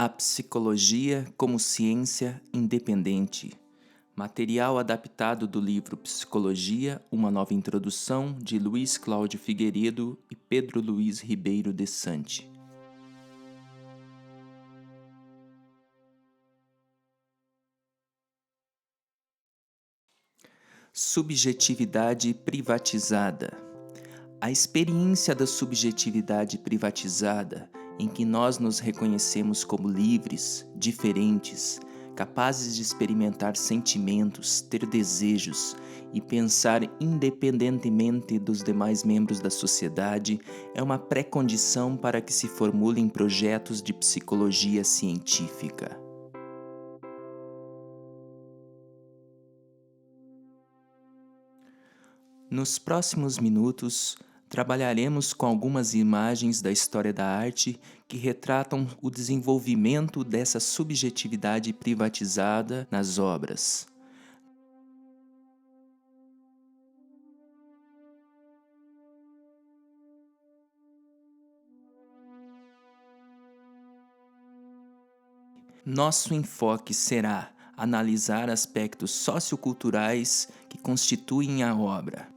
A psicologia como ciência independente. Material adaptado do livro Psicologia, uma nova introdução, de Luiz Cláudio Figueiredo e Pedro Luiz Ribeiro de Sante. Subjetividade privatizada. A experiência da subjetividade privatizada, em que nós nos reconhecemos como livres, diferentes, capazes de experimentar sentimentos, ter desejos e pensar independentemente dos demais membros da sociedade, é uma pré-condição para que se formulem projetos de psicologia científica. Nos próximos minutos, trabalharemos com algumas imagens da história da arte que retratam o desenvolvimento dessa subjetividade privatizada nas obras. Nosso enfoque será analisar aspectos socioculturais que constituem a obra.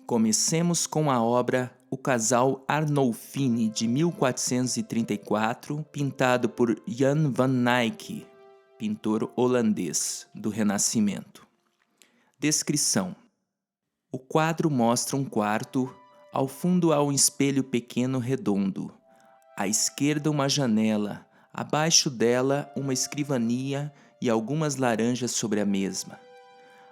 Comecemos com a obra O Casal Arnolfini, de 1434, pintado por Jan van Eyck, pintor holandês do Renascimento. Descrição: o quadro mostra um quarto, ao fundo há um espelho pequeno redondo, à esquerda uma janela, abaixo dela uma escrivaninha e algumas laranjas sobre a mesma.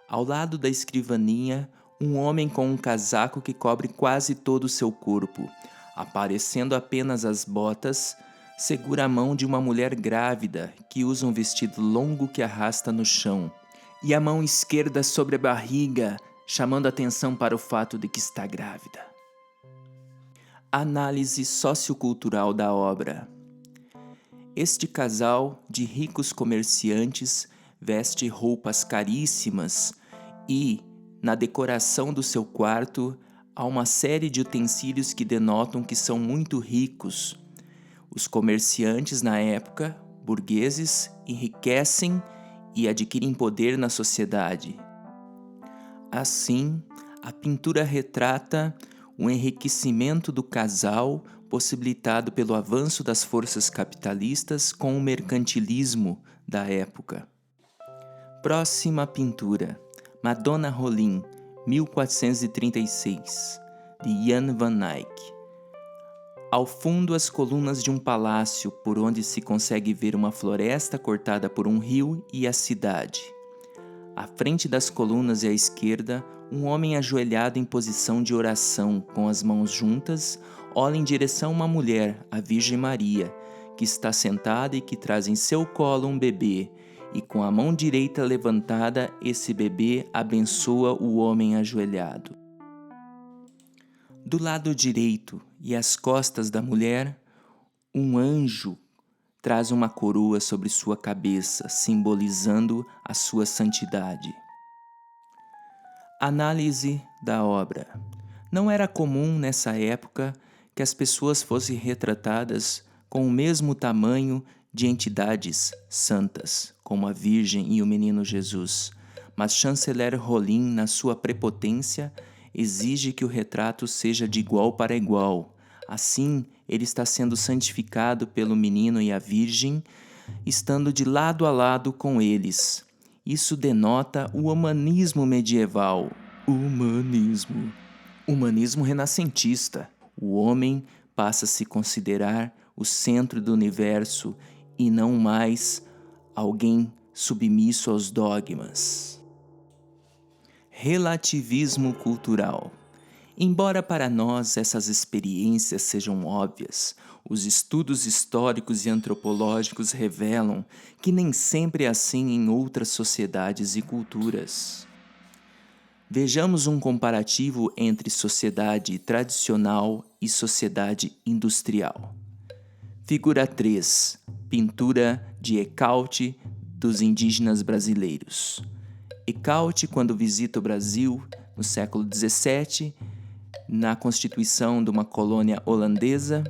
Ao lado da escrivaninha, um homem com um casaco que cobre quase todo o seu corpo, aparecendo apenas as botas, segura a mão de uma mulher grávida que usa um vestido longo que arrasta no chão, e a mão esquerda sobre a barriga, chamando atenção para o fato de que está grávida. Análise sociocultural da obra. Este casal de ricos comerciantes veste roupas caríssimas e, na decoração do seu quarto, há uma série de utensílios que denotam que são muito ricos. Os comerciantes, na época, burgueses, enriquecem e adquirem poder na sociedade. Assim, a pintura retrata o enriquecimento do casal possibilitado pelo avanço das forças capitalistas com o mercantilismo da época. Próxima pintura: Madonna Rollin, 1436, de Jan van Eyck. Ao fundo, as colunas de um palácio, por onde se consegue ver uma floresta cortada por um rio e a cidade. À frente das colunas e à esquerda, um homem ajoelhado em posição de oração, com as mãos juntas, olha em direção a uma mulher, a Virgem Maria, que está sentada e que traz em seu colo um bebê, e com a mão direita levantada, esse bebê abençoa o homem ajoelhado. Do lado direito e às costas da mulher, um anjo traz uma coroa sobre sua cabeça, simbolizando a sua santidade. Análise da obra. Não era comum nessa época que as pessoas fossem retratadas com o mesmo tamanho de entidades santas, como a Virgem e o Menino Jesus, mas Chanceler Rollin, na sua prepotência, exige que o retrato seja de igual para igual. Assim, ele está sendo santificado pelo Menino e a Virgem, estando de lado a lado com eles. Isso denota o humanismo medieval. Humanismo renascentista. O homem passa a se considerar o centro do universo e não mais alguém submisso aos dogmas. Relativismo cultural. Embora para nós essas experiências sejam óbvias, os estudos históricos e antropológicos revelam que nem sempre é assim em outras sociedades e culturas. Vejamos um comparativo entre sociedade tradicional e sociedade industrial. Figura 3. Pintura de Ecaute dos indígenas brasileiros. Ecaute, quando visita o Brasil, no século XVII, na constituição de uma colônia holandesa,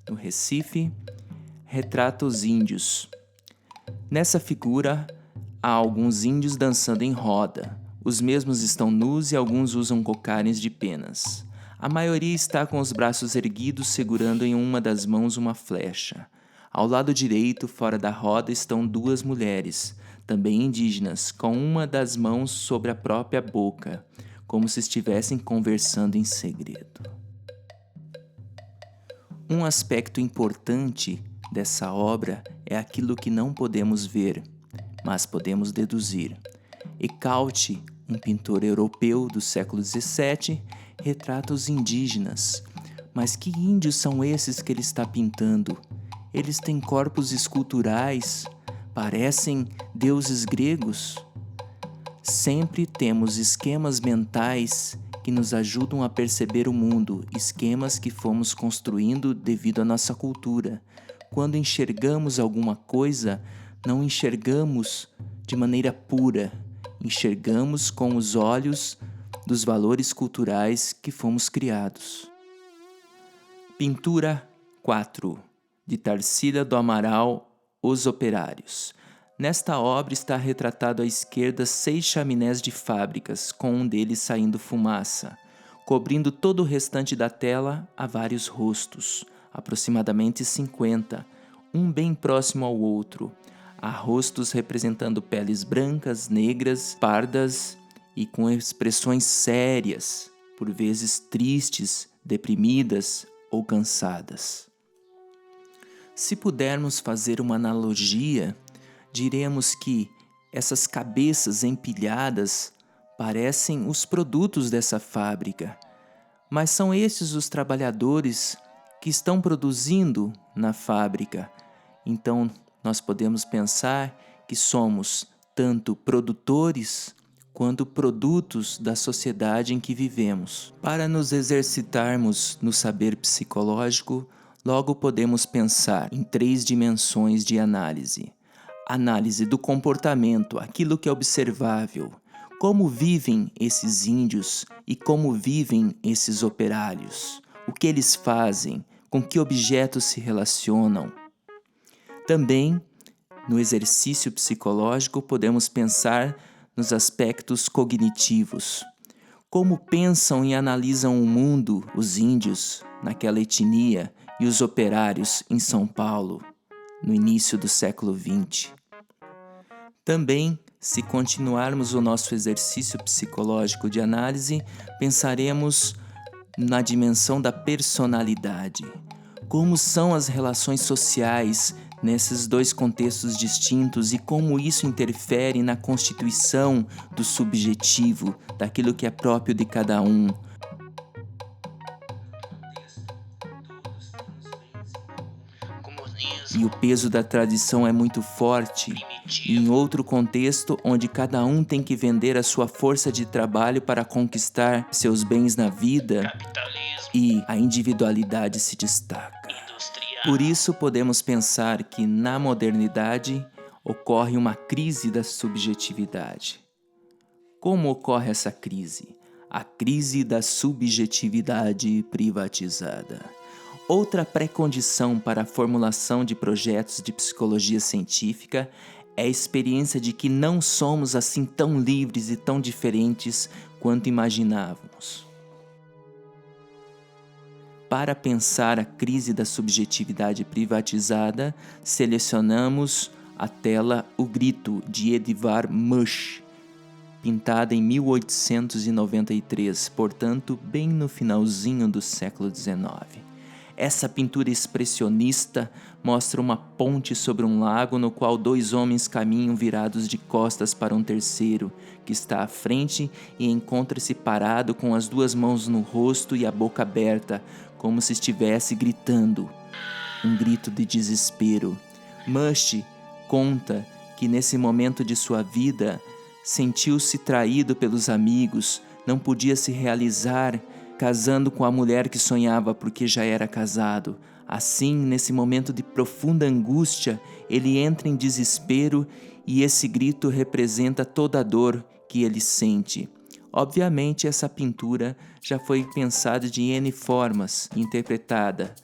no Recife, retrata os índios. Nessa figura, há alguns índios dançando em roda. Os mesmos estão nus e alguns usam cocares de penas. A maioria está com os braços erguidos, segurando em uma das mãos uma flecha. Ao lado direito, fora da roda, estão duas mulheres, também indígenas, com uma das mãos sobre a própria boca, como se estivessem conversando em segredo. Um aspecto importante dessa obra é aquilo que não podemos ver, mas podemos deduzir. Ecaute, um pintor europeu do século XVII, retrata os indígenas. Mas que índios são esses que ele está pintando? Eles têm corpos esculturais, parecem deuses gregos. Sempre temos esquemas mentais que nos ajudam a perceber o mundo, esquemas que fomos construindo devido à nossa cultura. Quando enxergamos alguma coisa, não enxergamos de maneira pura, enxergamos com os olhos dos valores culturais que fomos criados. Pintura 4, de Tarsila do Amaral, Os Operários. Nesta obra está retratado à esquerda 6 chaminés de fábricas, com um deles saindo fumaça. Cobrindo todo o restante da tela, há vários rostos, aproximadamente 50, um bem próximo ao outro. Há rostos representando peles brancas, negras, pardas e com expressões sérias, por vezes tristes, deprimidas ou cansadas. Se pudermos fazer uma analogia, diremos que essas cabeças empilhadas parecem os produtos dessa fábrica, mas são estes os trabalhadores que estão produzindo na fábrica. Então, nós podemos pensar que somos tanto produtores quanto produtos da sociedade em que vivemos. Para nos exercitarmos no saber psicológico, logo podemos pensar em 3 dimensões de análise. Análise do comportamento, aquilo que é observável. Como vivem esses índios e como vivem esses operários? O que eles fazem? Com que objetos se relacionam? Também, no exercício psicológico, podemos pensar nos aspectos cognitivos. Como pensam e analisam o mundo os índios naquela etnia e os operários em São Paulo, no início do século XX. Também, se continuarmos o nosso exercício psicológico de análise, pensaremos na dimensão da personalidade. Como são as relações sociais nesses 2 contextos distintos e como isso interfere na constituição do subjetivo, daquilo que é próprio de cada um. E o peso da tradição é muito forte, e em outro contexto onde cada um tem que vender a sua força de trabalho para conquistar seus bens na vida, e a individualidade se destaca. Por isso podemos pensar que na modernidade ocorre uma crise da subjetividade. Como ocorre essa crise? A crise da subjetividade privatizada. Outra pré-condição para a formulação de projetos de psicologia científica é a experiência de que não somos assim tão livres e tão diferentes quanto imaginávamos. Para pensar a crise da subjetividade privatizada, selecionamos a tela O Grito, de Edvard Munch, pintada em 1893, portanto, bem no finalzinho do século XIX. Essa pintura expressionista mostra uma ponte sobre um lago no qual 2 homens caminham virados de costas para um terceiro, que está à frente e encontra-se parado com as 2 mãos no rosto e a boca aberta, como se estivesse gritando. Um grito de desespero. Munch conta que nesse momento de sua vida sentiu-se traído pelos amigos, não podia se realizar casando com a mulher que sonhava porque já era casado. Assim, nesse momento de profunda angústia, ele entra em desespero e esse grito representa toda a dor que ele sente. Obviamente, essa pintura já foi pensada de N formas, interpretada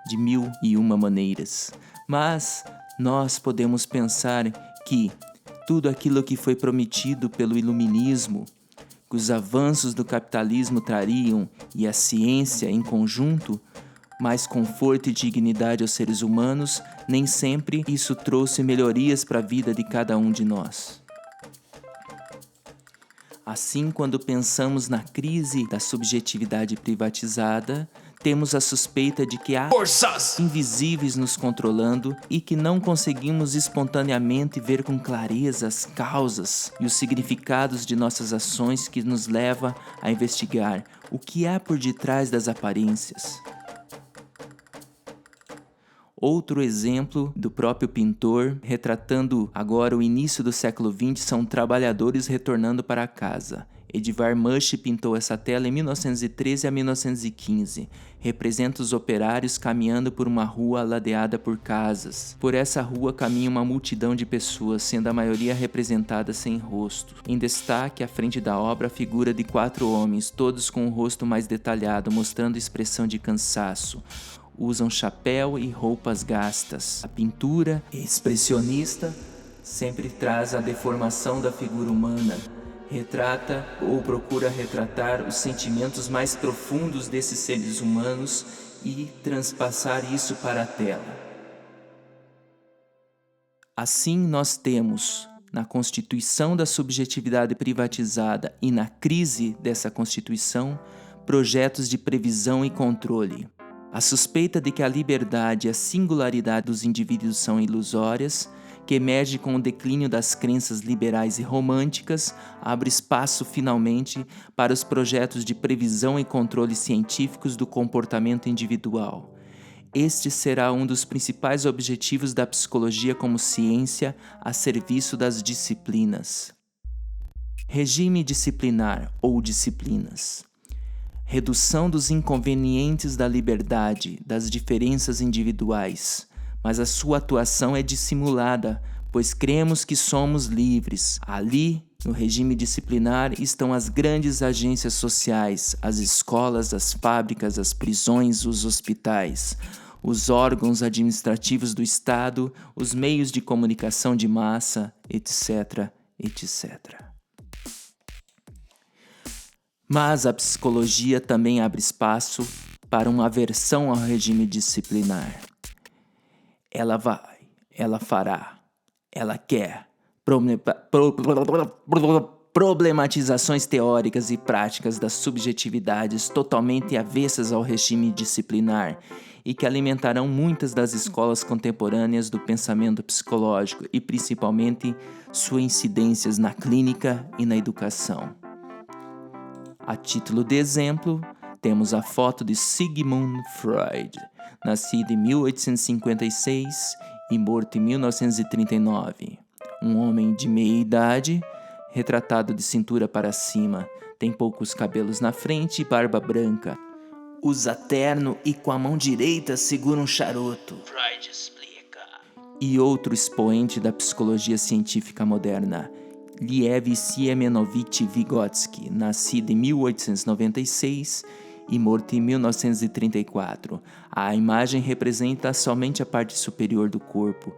de 1001 maneiras. Mas nós podemos pensar que tudo aquilo que foi prometido pelo iluminismo, que os avanços do capitalismo trariam e a ciência em conjunto, mais conforto e dignidade aos seres humanos, nem sempre isso trouxe melhorias para a vida de cada um de nós. Assim, quando pensamos na crise da subjetividade privatizada, temos a suspeita de que há forças invisíveis nos controlando e que não conseguimos espontaneamente ver com clareza as causas e os significados de nossas ações, que nos leva a investigar o que há por detrás das aparências. Outro exemplo do próprio pintor, retratando agora o início do século XX, são trabalhadores retornando para casa. Edvard Munch pintou essa tela em 1913 a 1915. Representa os operários caminhando por uma rua ladeada por casas. Por essa rua caminha uma multidão de pessoas, sendo a maioria representada sem rosto. Em destaque, à frente da obra, a figura de 4 homens, todos com o rosto mais detalhado, mostrando expressão de cansaço. Usam chapéu e roupas gastas. A pintura expressionista sempre traz a deformação da figura humana. Retrata ou procura retratar os sentimentos mais profundos desses seres humanos e transpassar isso para a tela. Assim, nós temos, na constituição da subjetividade privatizada e na crise dessa constituição, projetos de previsão e controle. A suspeita de que a liberdade e a singularidade dos indivíduos são ilusórias, que emerge com o declínio das crenças liberais e românticas, abre espaço finalmente para os projetos de previsão e controle científicos do comportamento individual. Este será um dos principais objetivos da psicologia como ciência a serviço das disciplinas. Regime disciplinar ou disciplinas. Redução dos inconvenientes da liberdade, das diferenças individuais, mas a sua atuação é dissimulada, pois cremos que somos livres. Ali, no regime disciplinar, estão as grandes agências sociais, as escolas, as fábricas, as prisões, os hospitais, os órgãos administrativos do Estado, os meios de comunicação de massa, etc., etc. Mas a psicologia também abre espaço para uma aversão ao regime disciplinar. Ela vai, ela fará, ela quer. Problematizações teóricas e práticas das subjetividades totalmente avessas ao regime disciplinar e que alimentarão muitas das escolas contemporâneas do pensamento psicológico e principalmente suas incidências na clínica e na educação. A título de exemplo, temos a foto de Sigmund Freud, nascido em 1856 e morto em 1939. Um homem de meia idade, retratado de cintura para cima, tem poucos cabelos na frente e barba branca. Usa terno e com a mão direita segura um charuto. Freud explica. E outro expoente da psicologia científica moderna, Liev Siemianovich Vygotsky, nascido em 1896 e morto em 1934. A imagem representa somente a parte superior do corpo.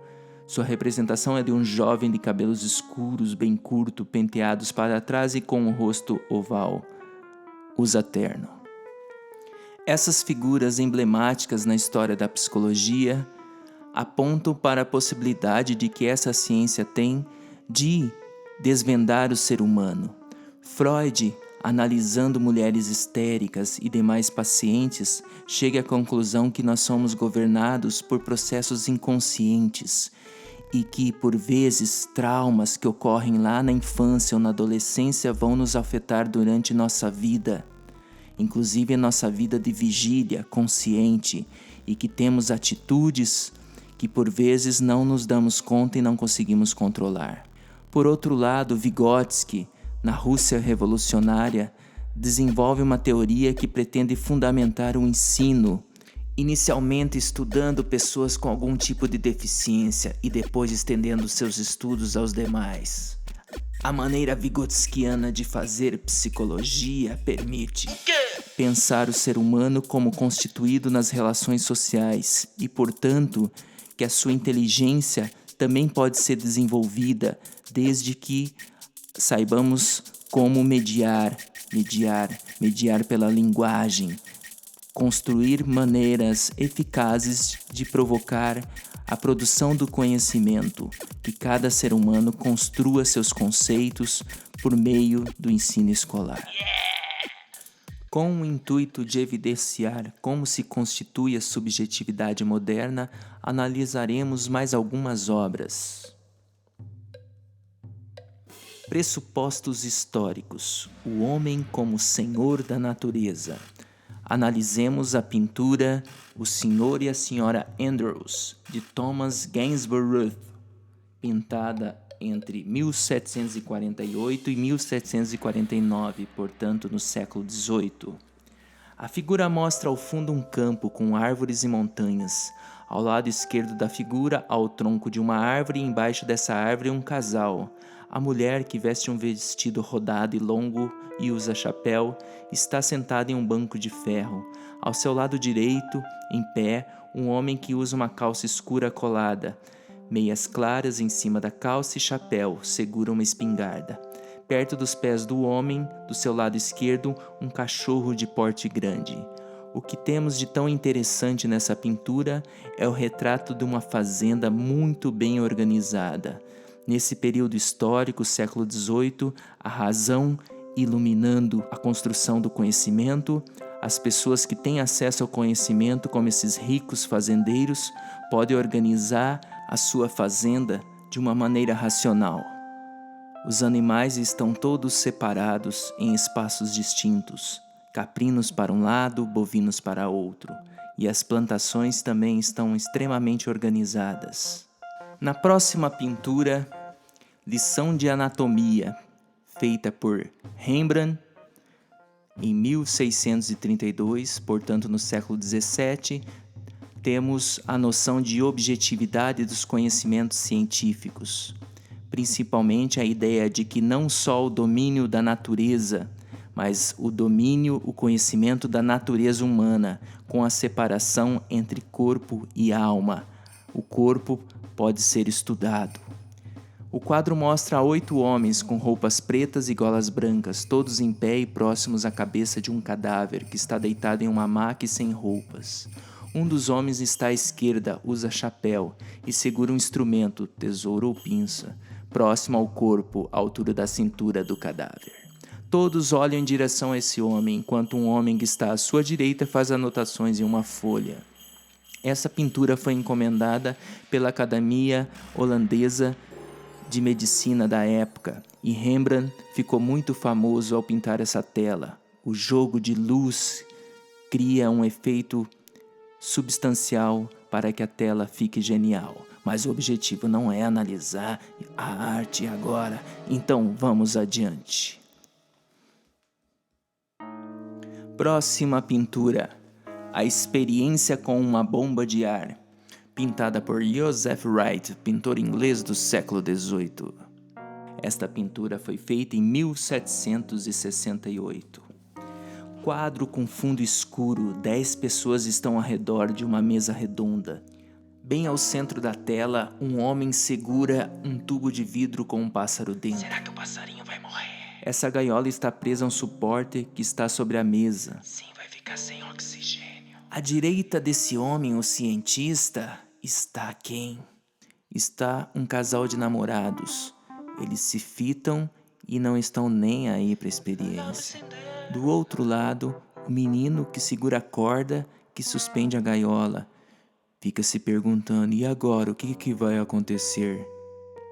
Sua representação é de um jovem de cabelos escuros, bem curto, penteados para trás e com um rosto oval. Usa terno. Essas figuras emblemáticas na história da psicologia apontam para a possibilidade de que essa ciência tem de desvendar o ser humano. Freud, analisando mulheres histéricas e demais pacientes, chega à conclusão que nós somos governados por processos inconscientes e que, por vezes, traumas que ocorrem lá na infância ou na adolescência vão nos afetar durante nossa vida, inclusive a nossa vida de vigília consciente, e que temos atitudes que, por vezes, não nos damos conta e não conseguimos controlar. Por outro lado, Vygotsky, na Rússia revolucionária, desenvolve uma teoria que pretende fundamentar o ensino, inicialmente estudando pessoas com algum tipo de deficiência e depois estendendo seus estudos aos demais. A maneira vygotskiana de fazer psicologia permite pensar o ser humano como constituído nas relações sociais e, portanto, que a sua inteligência também pode ser desenvolvida desde que saibamos como mediar pela linguagem, construir maneiras eficazes de provocar a produção do conhecimento, que cada ser humano construa seus conceitos por meio do ensino escolar. Com o intuito de evidenciar como se constitui a subjetividade moderna, analisaremos mais algumas obras. Pressupostos históricos. O homem como senhor da natureza. Analisemos a pintura O Senhor e a Senhora Andrews, de Thomas Gainsborough, pintada entre 1748 e 1749, portanto no século XVIII. A figura mostra ao fundo um campo com árvores e montanhas. Ao lado esquerdo da figura há o tronco de uma árvore e embaixo dessa árvore um casal. A mulher, que veste um vestido rodado e longo e usa chapéu, está sentada em um banco de ferro. Ao seu lado direito, em pé, um homem que usa uma calça escura colada, meias claras em cima da calça e chapéu, segura uma espingarda. Perto dos pés do homem, do seu lado esquerdo, um cachorro de porte grande. O que temos de tão interessante nessa pintura é o retrato de uma fazenda muito bem organizada. Nesse período histórico, século XVIII, a razão iluminando a construção do conhecimento, as pessoas que têm acesso ao conhecimento, como esses ricos fazendeiros, podem organizar a sua fazenda de uma maneira racional. Os animais estão todos separados em espaços distintos, caprinos para um lado, bovinos para outro, e as plantações também estão extremamente organizadas. Na próxima pintura, Lição de Anatomia, feita por Rembrandt em 1632, portanto no século XVII, temos a noção de objetividade dos conhecimentos científicos, principalmente a ideia de que não só o domínio da natureza, mas o conhecimento da natureza humana, com a separação entre corpo e alma. O corpo pode ser estudado. O quadro mostra 8 homens com roupas pretas e golas brancas, todos em pé e próximos à cabeça de um cadáver que está deitado em uma maca e sem roupas. Um dos homens está à esquerda, usa chapéu e segura um instrumento, tesouro ou pinça, próximo ao corpo, à altura da cintura do cadáver. Todos olham em direção a esse homem, enquanto um homem que está à sua direita faz anotações em uma folha. Essa pintura foi encomendada pela Academia Holandesa de Medicina da época, e Rembrandt ficou muito famoso ao pintar essa tela. O jogo de luz cria um efeito substancial para que a tela fique genial. Mas o objetivo não é analisar a arte agora, então vamos adiante. Próxima pintura, A Experiência com uma Bomba de Ar, pintada por Joseph Wright, pintor inglês do século XVIII. Esta pintura foi feita em 1768. Quadro com fundo escuro, 10 pessoas estão ao redor de uma mesa redonda. Bem ao centro da tela, um homem segura um tubo de vidro com um pássaro dentro. Será que o passarinho vai morrer? Essa gaiola está presa a um suporte que está sobre a mesa. Sim, vai ficar sem oxigênio. À direita desse homem, o cientista, está quem? Está um casal de namorados. Eles se fitam e não estão nem aí para a experiência. Do outro lado, o menino que segura a corda que suspende a gaiola. Fica se perguntando, e agora, o que vai acontecer?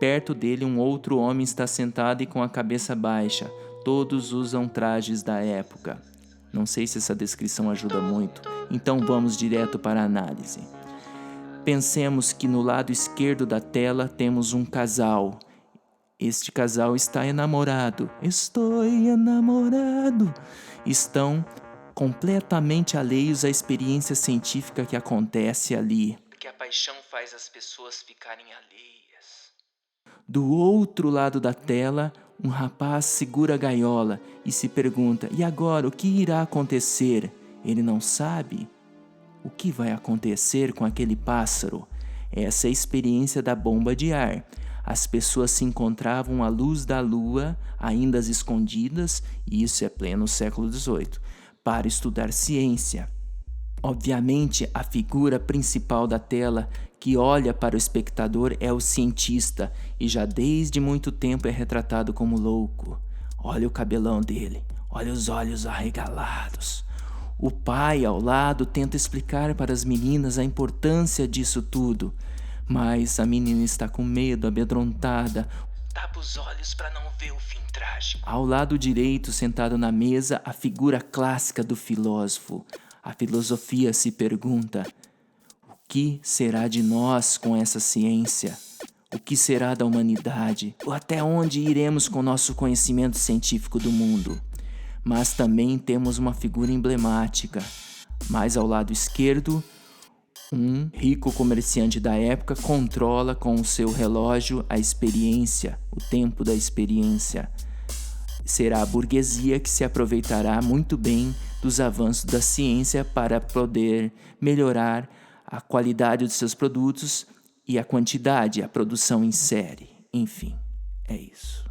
Perto dele, um outro homem está sentado e com a cabeça baixa. Todos usam trajes da época. Não sei se essa descrição ajuda muito, então vamos direto para a análise. Pensemos que no lado esquerdo da tela temos um casal. Este casal está enamorado. Estou enamorado. Estão completamente alheios à experiência científica que acontece ali. Porque a paixão faz as pessoas ficarem alheias. Do outro lado da tela, um rapaz segura a gaiola e se pergunta, e agora, o que irá acontecer? Ele não sabe. O que vai acontecer com aquele pássaro? Essa é a experiência da bomba de ar. As pessoas se encontravam à luz da lua, ainda escondidas, e isso é pleno século XVIII, para estudar ciência. Obviamente, a figura principal da tela que olha para o espectador é o cientista, e já desde muito tempo é retratado como louco. Olha o cabelão dele, olha os olhos arregalados. O pai, ao lado, tenta explicar para as meninas a importância disso tudo, mas a menina está com medo, amedrontada. Tapa os olhos para não ver o fim trágico. Ao lado direito, sentado na mesa, a figura clássica do filósofo. A filosofia se pergunta: o que será de nós com essa ciência? O que será da humanidade? Até onde iremos com nosso conhecimento científico do mundo? Mas também temos uma figura emblemática. Mais ao lado esquerdo, um rico comerciante da época controla com o seu relógio a experiência, o tempo da experiência. Será a burguesia que se aproveitará muito bem dos avanços da ciência para poder melhorar a qualidade dos seus produtos e a quantidade, a produção em série. Enfim, é isso.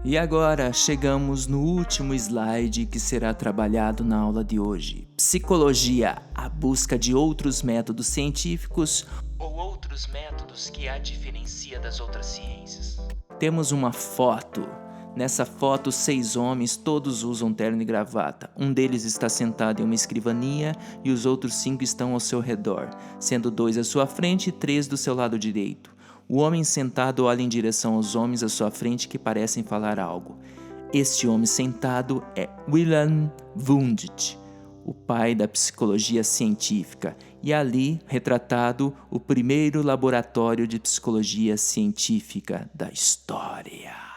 E agora chegamos no último slide que será trabalhado na aula de hoje. Psicologia, a busca de outros métodos científicos Ou outros métodos que a diferencia das outras ciências. Temos uma foto. Nessa foto, 6 homens, todos usam terno e gravata. Um deles está sentado em uma escrivaninha e os outros 5 estão ao seu redor, sendo 2 à sua frente e 3 do seu lado direito. O homem sentado olha em direção aos homens à sua frente que parecem falar algo. Este homem sentado é Wilhelm Wundt, o pai da psicologia científica, e ali retratado o primeiro laboratório de psicologia científica da história.